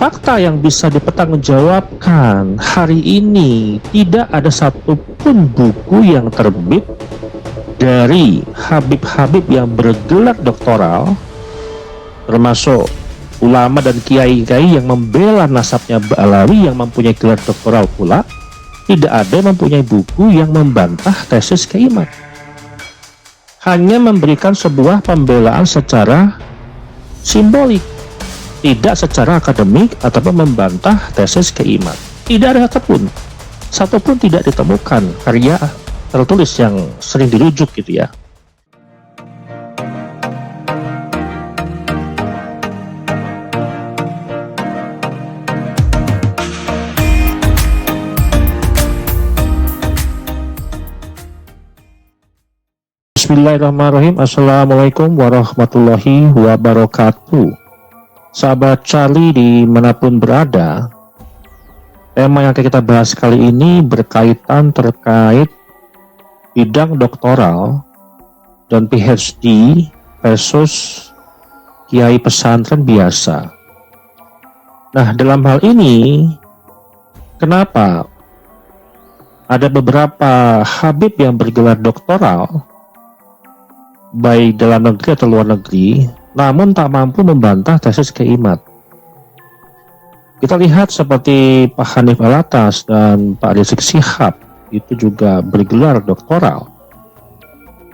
fakta yang bisa dipertanggungjawabkan hari ini, tidak ada satupun buku yang terbit dari habib-habib yang bergelar doktoral, termasuk ulama dan kiai-kiai yang membela nasabnya Ba'alawi yang mempunyai gelar doktoral pula. Tidak ada yang mempunyai buku yang membantah tesis Kiai Imad. Hanya memberikan sebuah pembelaan secara simbolik, tidak secara akademik ataupun membantah tesis Kiai Imad. Tidak ada satupun tidak ditemukan karya tertulis yang sering dirujuk gitu ya. Bismillahirrahmanirrahim. Assalamualaikum warahmatullahi wabarakatuh. Sahabat Charlie dimanapun berada, tema yang akan kita bahas kali ini berkaitan terkait bidang doktoral dan PhD versus kiai pesantren biasa. Nah, dalam hal ini kenapa ada beberapa habib yang bergelar doktoral baik dalam negeri atau luar negeri, namun tak mampu membantah tesis Kiai Imad? Kita lihat seperti Pak Hanif Alatas dan Pak Rizik Syihab, itu juga bergelar doktoral,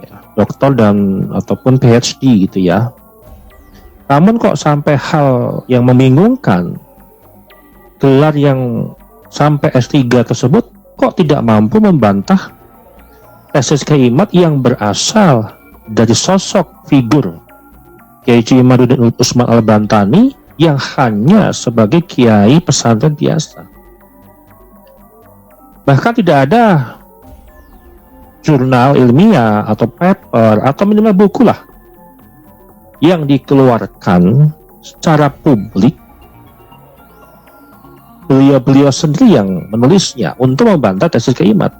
ya, doktor dan ataupun PhD gitu ya. Namun kok sampai hal yang membingungkan, gelar yang sampai S3 tersebut kok tidak mampu membantah tesis Kiai Imad yang berasal dari sosok figur Kiai Imaduddin Usman Al-Bantani yang hanya sebagai kiai pesantren biasa. Bahkan tidak ada jurnal ilmiah atau paper atau minimal buku lah yang dikeluarkan secara publik beliau sendiri yang menulisnya untuk membantah tesis Kiai Imad.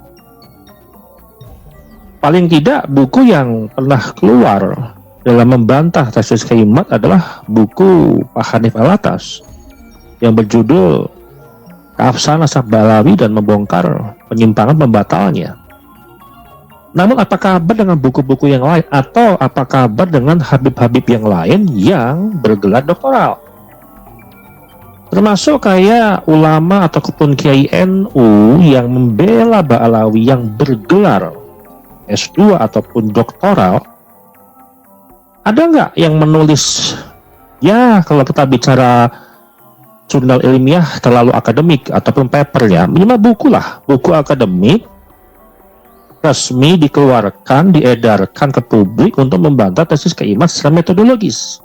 Paling tidak buku yang pernah keluar dalam membantah tesis Kiai Imad adalah buku Pak Hanif Alatas yang berjudul Keabsahan Nasab Ba'alawi dan Membongkar Penyimpangan Pembatalnya. Namun apa kabar dengan buku-buku yang lain, atau apa kabar dengan habib-habib yang lain yang bergelar doktoral? Termasuk kayak ulama ataupun kiai NU yang membela Ba'alawi yang bergelar S2 ataupun doktoral. Ada nggak yang menulis, ya kalau kita bicara jurnal ilmiah terlalu akademik ataupun paper ya, minimal buku lah, buku akademik resmi dikeluarkan, diedarkan ke publik untuk membantah tesis Kiai Imad secara metodologis.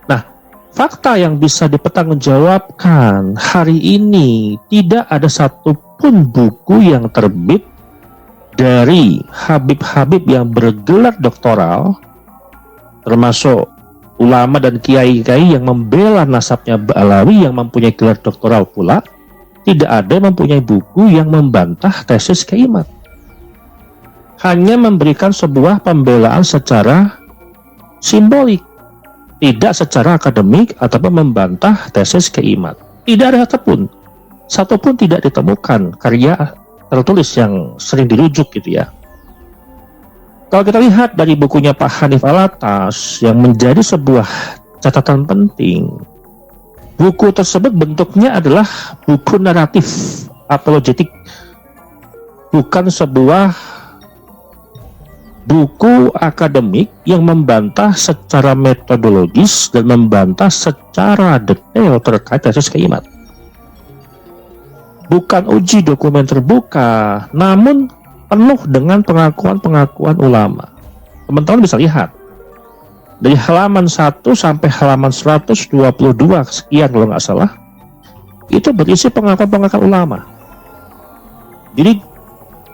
Nah, fakta yang bisa dipertanggungjawabkan hari ini, tidak ada satupun buku yang terbit dari habib-habib yang bergelar doktoral, termasuk ulama dan kiai-kiai yang membela nasabnya Ba'alawi yang mempunyai gelar doktoral pula. Tidak ada yang mempunyai buku yang membantah tesis Kiai Imad. Hanya memberikan sebuah pembelaan secara simbolik, tidak secara akademik ataupun membantah tesis Kiai Imad. Tidak ada satupun tidak ditemukan karya tertulis yang sering dirujuk gitu ya. Kalau kita lihat dari bukunya Pak Hanif Alatas yang menjadi sebuah catatan penting, buku tersebut bentuknya adalah buku naratif apologetik, bukan sebuah buku akademik yang membantah secara metodologis dan membantah secara detail terkait tesis Kiai Imad. Bukan uji dokumen terbuka, namun penuh dengan pengakuan-pengakuan ulama. Teman-teman bisa lihat dari halaman 1 sampai halaman 122 sekian kalau nggak salah, itu berisi pengakuan-pengakuan ulama. Jadi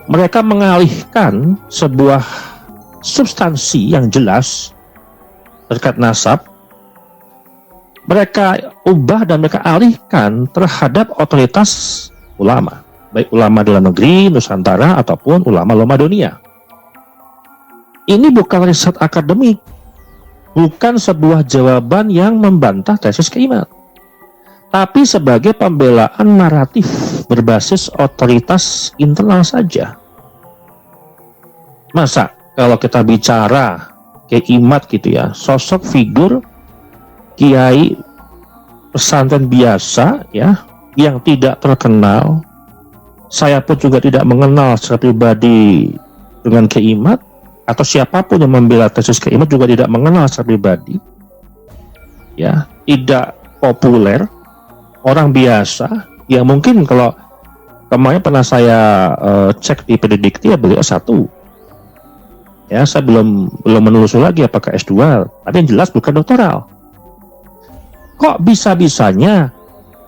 mereka mengalihkan sebuah substansi yang jelas terkait nasab, mereka ubah dan mereka alihkan terhadap otoritas ulama, baik ulama dalam negeri, Nusantara, ataupun ulama-ulama dunia. Ini bukan riset akademik, bukan sebuah jawaban yang membantah tesis Kiai Imad. tapi sebagai pembelaan naratif berbasis otoritas internal saja. Masa kalau kita bicara Kiai Imad gitu ya, sosok figur kiai pesantren biasa ya, yang tidak terkenal, saya pun juga tidak mengenal secara pribadi dengan Kiai Imad, atau siapapun yang membela tesis Kiai Imad juga tidak mengenal secara pribadi, ya, tidak populer, orang biasa yang mungkin kalau kemarin pernah saya cek di Pendikti ya beliau S1. Ya, saya belum menelusuri lagi apakah S2, tapi yang jelas bukan doktoral. Kok bisa-bisanya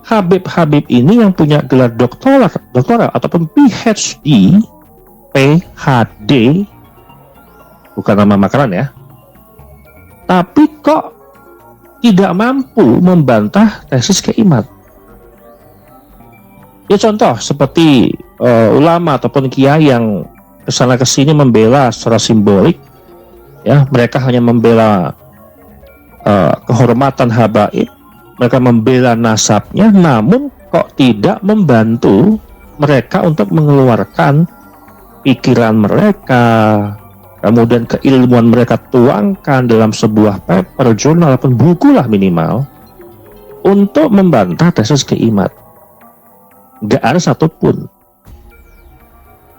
Habib ini yang punya gelar doktoral ataupun PhD, bukan nama makanan ya, tapi kok tidak mampu membantah tesis Kiai Imad? Ya contoh seperti ulama ataupun kiai yang kesana kesini membela secara simbolik, ya, mereka hanya membela kehormatan habaib, mereka membela nasabnya, namun kok tidak membantu mereka untuk mengeluarkan pikiran mereka, kemudian keilmuan mereka tuangkan dalam sebuah paper, jurnal, ataupun buku lah minimal, untuk membantah tesis Kiai Imad. Gak ada satupun.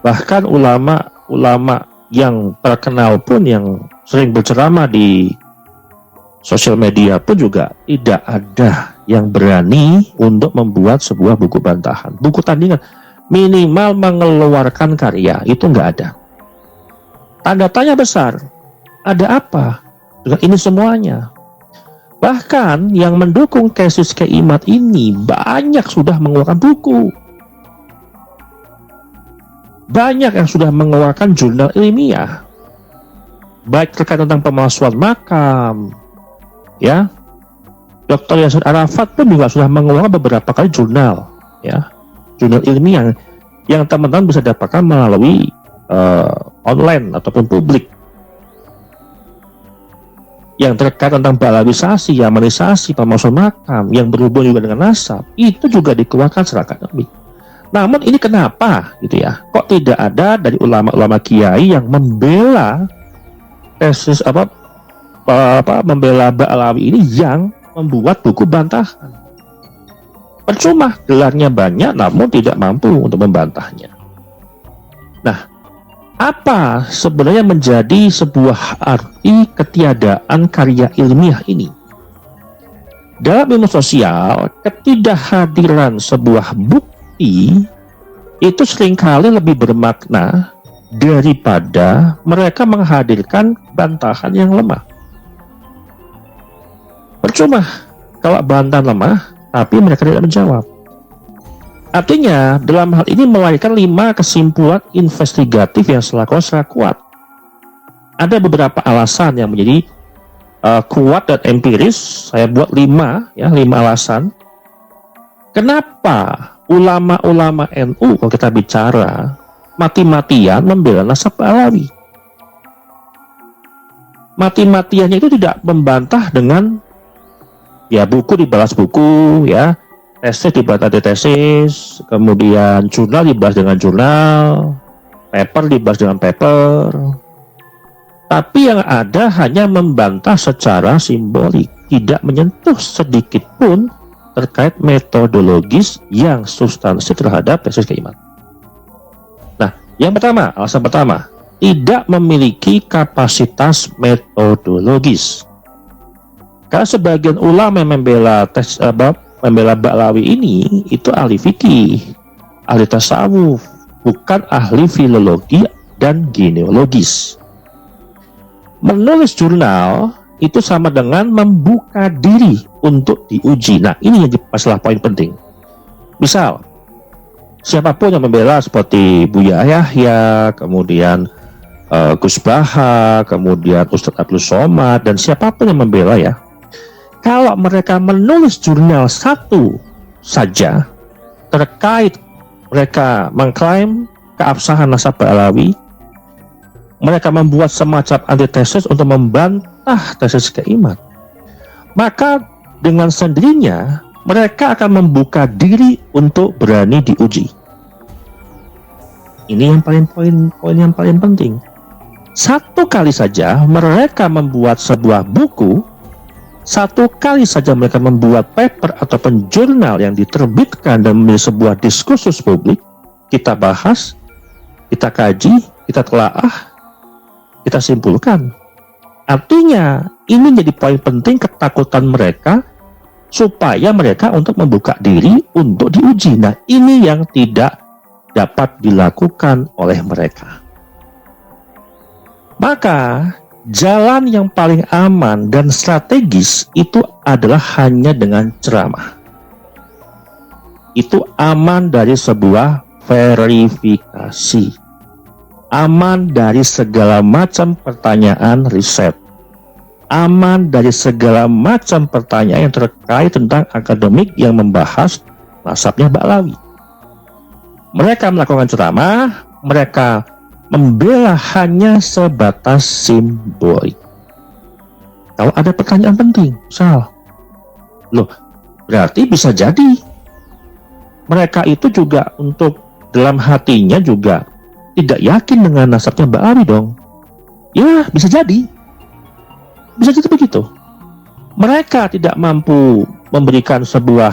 Bahkan ulama yang terkenal pun, yang sering berceramah di sosial media pun juga tidak ada yang berani untuk membuat sebuah buku bantahan, buku tandingan, minimal mengeluarkan karya, itu nggak ada. Tanda tanya besar, ada apa dengan ini semuanya? Bahkan yang mendukung tesis Kiai Imad ini banyak sudah mengeluarkan buku, banyak yang sudah mengeluarkan jurnal ilmiah, baik terkait tentang pemalsuan makam, ya. Dr. Yasir Arafat pun juga sudah mengeluarkan beberapa kali jurnal, ya, jurnal ilmiah yang teman-teman bisa dapatkan melalui online ataupun publik, yang terkait tentang balawisasi, yamanisasi, pemalsuan makam, yang berhubungan juga dengan nasab, itu juga dikeluarkan secara akademik. Namun ini kenapa gitu ya? Kok tidak ada dari ulama-ulama kiai yang membela tesis membela Ba'alawi ini, yang membuat buku bantahan? Percuma, gelarnya banyak namun tidak mampu untuk membantahnya. Nah, apa sebenarnya menjadi sebuah arti ketiadaan karya ilmiah ini? Dalam ilmu sosial, ketidakhadiran sebuah bukti itu seringkali lebih bermakna daripada mereka menghadirkan bantahan yang lemah. Percuma kalau bantahan lemah tapi mereka tidak menjawab. Artinya dalam hal ini melahirkan 5 kesimpulan investigatif yang secara kuat. Ada beberapa alasan yang menjadi kuat dan empiris. Saya buat 5 alasan kenapa ulama-ulama NU, kalau kita bicara, mati-matian membela nasab Ba'alawi. Mati-matiannya itu tidak membantah dengan ya buku dibalas buku, ya, tesis dibalas tesis, kemudian jurnal dibalas dengan jurnal, paper dibalas dengan paper. Tapi yang ada hanya membantah secara simbolik, tidak menyentuh sedikit pun terkait metodologis yang substansi terhadap tesis Kiai Imad. Nah, yang pertama, alasan pertama, tidak memiliki kapasitas metodologis. Karena sebagian ulama yang membela Ba'alawi ini itu ahli fikih, ahli tasawuf, bukan ahli filologi dan genealogis. Menulis jurnal itu sama dengan membuka diri untuk diuji. Nah, ini yang masalah poin penting. Misal, siapapun yang membela seperti Buya Yahya, kemudian Gus Baha, kemudian Ustadz Abdul Somad, dan siapapun yang membela ya, kalau mereka menulis jurnal satu saja terkait mereka mengklaim keabsahan nasab Ba'alawi, mereka membuat semacam antitesis untuk membantah tesis Kiai Imad, maka dengan sendirinya mereka akan membuka diri untuk berani diuji. Ini yang poin yang paling penting. Satu kali saja mereka membuat sebuah buku, satu kali saja mereka membuat paper ataupun jurnal yang diterbitkan dan menjadi sebuah diskursus publik, kita bahas, kita kaji, kita telaah, kita simpulkan. Artinya ini jadi poin penting ketakutan mereka supaya mereka untuk membuka diri untuk diuji. Nah, ini yang tidak dapat dilakukan oleh mereka. Maka jalan yang paling aman dan strategis itu adalah hanya dengan ceramah. Itu aman dari sebuah verifikasi, aman dari segala macam pertanyaan riset, aman dari segala macam pertanyaan yang terkait tentang akademik yang membahas nasabnya Ba'alawi. Mereka melakukan ceramah, mereka membela hanya sebatas simbolik. Kalau ada pertanyaan penting, misal, loh, berarti bisa jadi mereka itu juga untuk dalam hatinya juga tidak yakin dengan nasabnya Ba'alawi dong. Ya, bisa jadi begitu. Mereka tidak mampu memberikan sebuah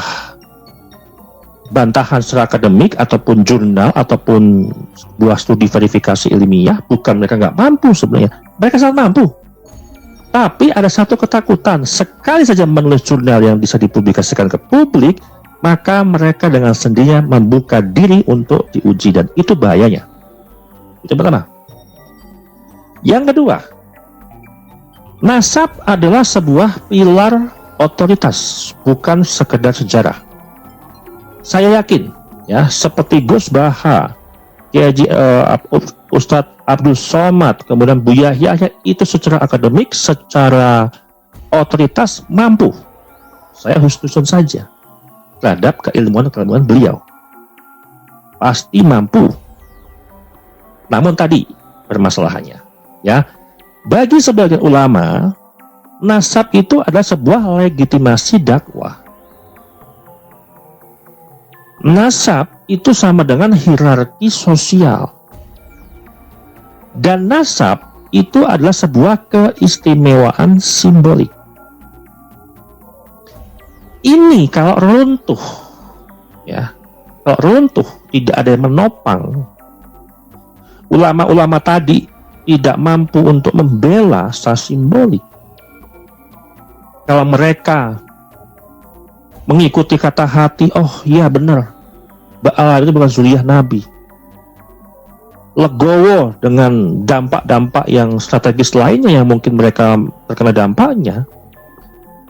bantahan secara akademik ataupun jurnal ataupun sebuah studi verifikasi ilmiah. Bukan mereka nggak mampu sebenarnya, mereka sangat mampu. Tapi ada satu ketakutan, sekali saja menulis jurnal yang bisa dipublikasikan ke publik, maka mereka dengan sendirinya membuka diri untuk diuji, dan itu bahayanya. Itu pertama. Yang kedua, nasab adalah sebuah pilar otoritas, bukan sekedar sejarah. Saya yakin, ya, seperti Gus Baha, Ustadz Abdul Somad, kemudian Bu Yahya, itu secara akademik, secara otoritas mampu. Saya husnuzon saja terhadap keilmuan beliau, pasti mampu. Namun tadi permasalahannya, ya, bagi sebagian ulama, nasab itu adalah sebuah legitimasi dakwah. Nasab itu sama dengan hierarki sosial. Dan nasab itu adalah sebuah keistimewaan simbolik. Ini kalau runtuh, ya, kalau runtuh, tidak ada yang menopang. Ulama-ulama tadi tidak mampu untuk membela secara simbolik. Kalau mereka mengikuti kata hati, oh iya benar, Ba'alawi itu bukan zuriyah Nabi, legowo dengan dampak-dampak yang strategis lainnya yang mungkin mereka terkena dampaknya,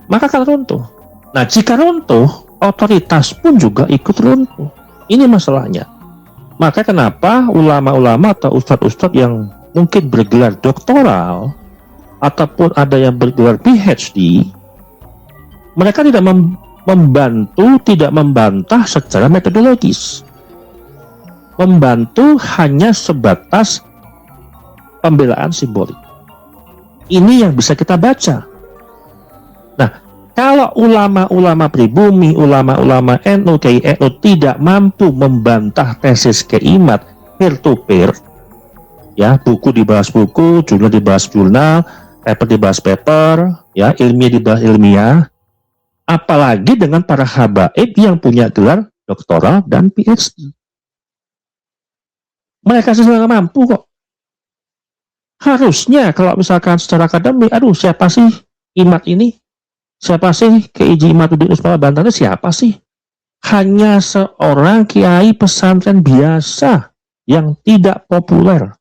maka akan runtuh. Nah, jika runtuh, otoritas pun juga ikut runtuh. Ini masalahnya. Maka kenapa ulama-ulama atau ustadz-ustadz yang mungkin bergelar doktoral ataupun ada yang bergelar PhD, mereka tidak membantu, tidak membantah secara metodologis. Membantu hanya sebatas pembelaan simbolik. Ini yang bisa kita baca. Nah, kalau ulama-ulama pribumi, ulama-ulama NU, KI NU tidak mampu membantah tesis Kiaimat peer to peer, ya, buku dibahas buku, jurnal dibahas jurnal, paper dibahas paper, ya, ilmiah dibahas ilmiah, apalagi dengan para habaib yang punya gelar doktoral dan PhD. Mereka sendiri nggak mampu kok. Harusnya kalau misalkan secara akademik, aduh, siapa sih Imat ini? Siapa sih Kiai Imatuddin Usmala Bantan? Siapa sih? Hanya seorang kiai pesantren biasa yang tidak populer.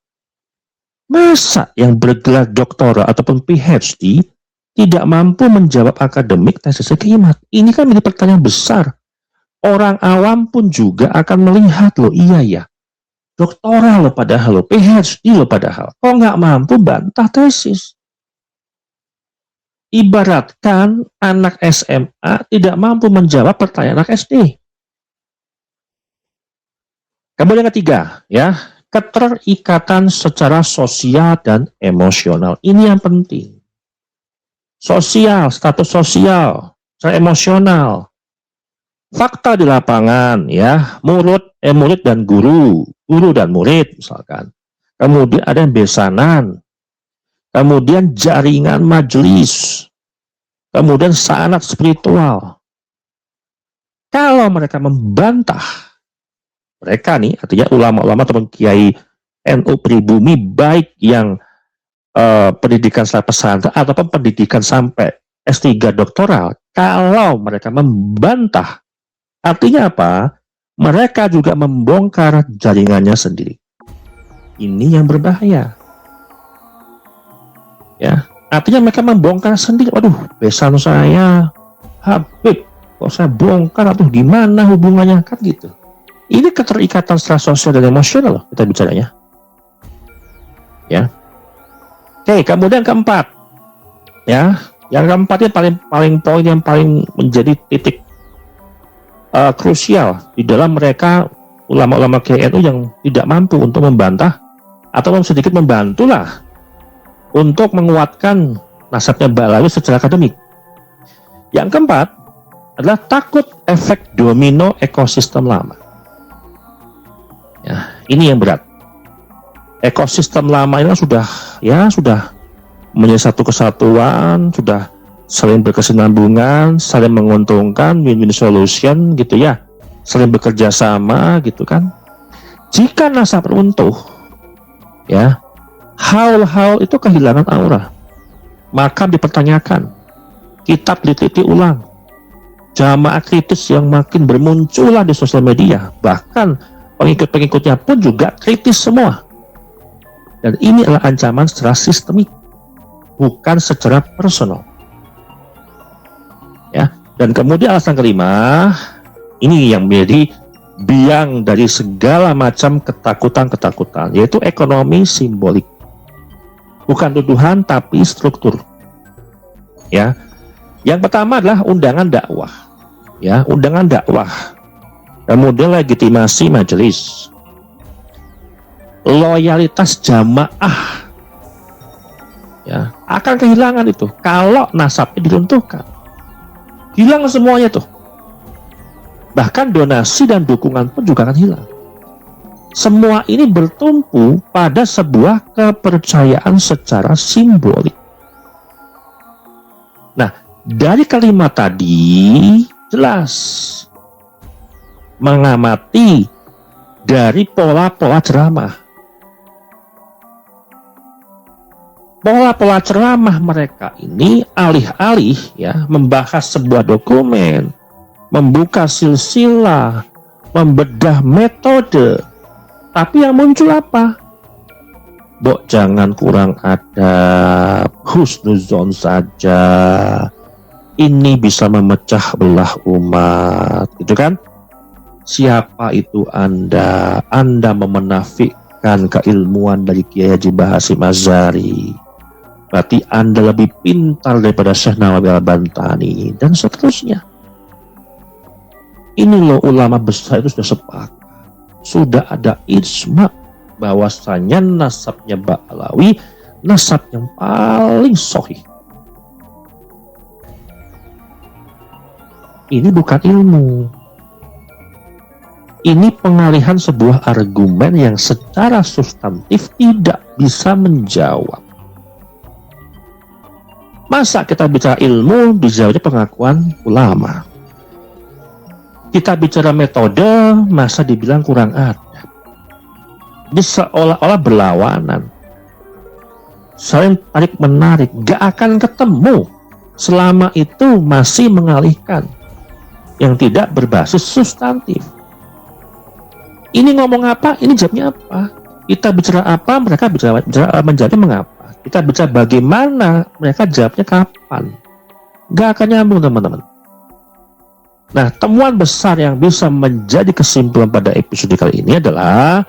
Masa yang bergelar doktoral ataupun PhD tidak mampu menjawab akademik tesis Kiaimat? Ini kan menjadi pertanyaan besar. Orang awam pun juga akan melihat, loh, iya ya, doktoral loh padahal, loh, PhD loh padahal, kok nggak mampu bantah tesis? Ibaratkan anak SMA tidak mampu menjawab pertanyaan anak SD. Kemudian yang ketiga, ya, keterikatan secara sosial dan emosional. Ini yang penting. Sosial, status sosial, secara emosional. Fakta di lapangan, ya, murid dan guru dan murid misalkan. Kemudian ada yang besanan, kemudian jaringan majelis, kemudian sanad spiritual. Kalau mereka membantah, mereka nih, artinya ulama-ulama atau kiai NU pribumi, baik yang pendidikan setelah pesantren ataupun pendidikan sampai S3 doktoral, kalau mereka membantah, artinya apa? Mereka juga membongkar jaringannya sendiri. Ini yang berbahaya. Ya, artinya mereka membongkar sendiri. Waduh, besan saya, Habib, kok saya bongkar, atau gimana hubungannya, kan gitu. Ini keterikatan secara sosial dan emosional loh kita bicaranya. Ya. Oke, kemudian keempat. Ya, yang keempat ini paling poin yang paling menjadi titik krusial di dalam mereka ulama-ulama KNU yang tidak mampu untuk membantah atau sedikit membantulah untuk menguatkan nasabnya Ba'alawi secara akademik. Yang keempat adalah takut efek domino ekosistem lama. Ya, ini yang berat. Ekosistem lama ini sudah menjadi satu kesatuan, sudah saling berkesinambungan, saling menguntungkan, win-win solution gitu ya, saling bekerja sama gitu kan. Jika nasab runtuh, ya, haul-haul itu kehilangan aura, maka dipertanyakan, kita teliti ulang, jamaah kritis yang makin bermunculan di sosial media, bahkan pengikut-pengikutnya pun juga kritis semua. Dan ini adalah ancaman secara sistemik, bukan secara personal. Ya, dan kemudian alasan kelima, ini yang menjadi biang dari segala macam ketakutan-ketakutan, yaitu ekonomi simbolik. Bukan tuduhan tapi struktur. Ya. Yang pertama adalah undangan dakwah. Ya, undangan dakwah. Kemudian legitimasi majelis. Loyalitas jamaah, ya, akan kehilangan itu kalau nasabnya diruntuhkan. Hilang semuanya tuh. Bahkan donasi dan dukungan pun juga akan hilang. Semua ini bertumpu pada sebuah kepercayaan secara simbolik. Nah, dari kalimat tadi jelas mengamati dari pola-pola ceramah. Pola-pola ceramah mereka ini alih-alih ya membahas sebuah dokumen, membuka silsilah, membedah metode, tapi yang muncul apa? Bok, jangan kurang adab, husnuzon saja, ini bisa memecah belah umat, gitu kan? Siapa itu Anda? Anda memenafikan keilmuan dari Kiai Haji Bahasim Azhari. Berarti Anda lebih pintar daripada Syekh Nawawi Al-Bantani, dan seterusnya. Ini loh, ulama besar itu sudah sepakat, sudah ada ijma bahwasanya nasabnya Ba'alawi nasab yang paling sahih. Ini bukan ilmu, ini pengalihan sebuah argumen yang secara substantif tidak bisa menjawab. Masa kita bicara ilmu dijawabnya pengakuan ulama? Kita bicara metode, masa dibilang kurang ada? Ini seolah-olah berlawanan, saling tarik menarik, gak akan ketemu selama itu masih mengalihkan yang tidak berbasis substantif. Ini ngomong apa, ini jawabnya apa? Kita bicara apa, mereka bicara menjawabnya mengapa? Kita bicara bagaimana, mereka jawabnya kapan? Gak akan nyambung, teman-teman. Nah, temuan besar yang bisa menjadi kesimpulan pada episode kali ini adalah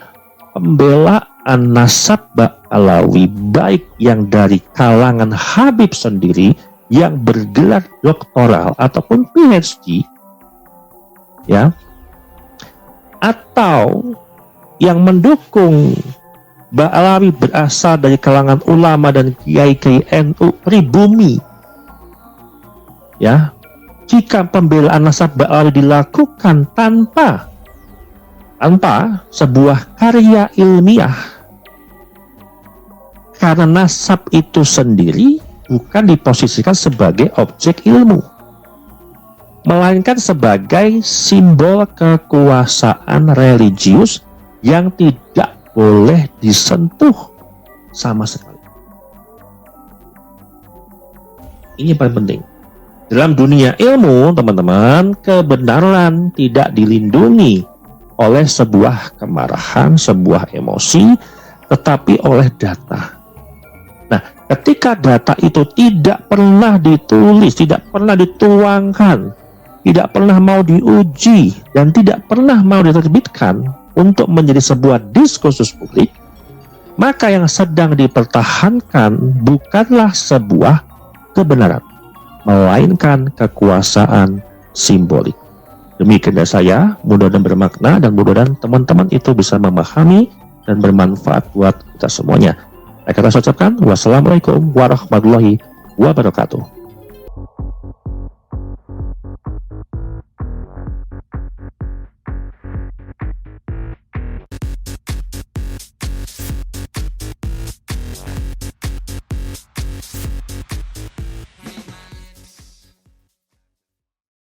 pembelaan nasab Ba'alawi, baik yang dari kalangan Habib sendiri yang bergelar doktoral ataupun PhD, ya, atau yang mendukung Ba'alawi berasal dari kalangan ulama dan kiai-kiai NU pribumi, ya, jika pembelaan nasab ba'alawi dilakukan tanpa sebuah karya ilmiah, karena nasab itu sendiri bukan diposisikan sebagai objek ilmu, melainkan sebagai simbol kekuasaan religius yang tidak boleh disentuh sama sekali. Ini paling penting. Dalam dunia ilmu, teman-teman, kebenaran tidak dilindungi oleh sebuah kemarahan, sebuah emosi, tetapi oleh data. Nah, ketika data itu tidak pernah ditulis, tidak pernah dituangkan, tidak pernah mau diuji, dan tidak pernah mau diterbitkan untuk menjadi sebuah diskursus publik, maka yang sedang dipertahankan bukanlah sebuah kebenaran, melainkan kekuasaan simbolik. Demikian dari saya, mudah-mudahan bermakna dan mudah-mudahan teman-teman itu bisa memahami dan bermanfaat buat kita semuanya. Saya ucapkan wassalamualaikum warahmatullahi wabarakatuh.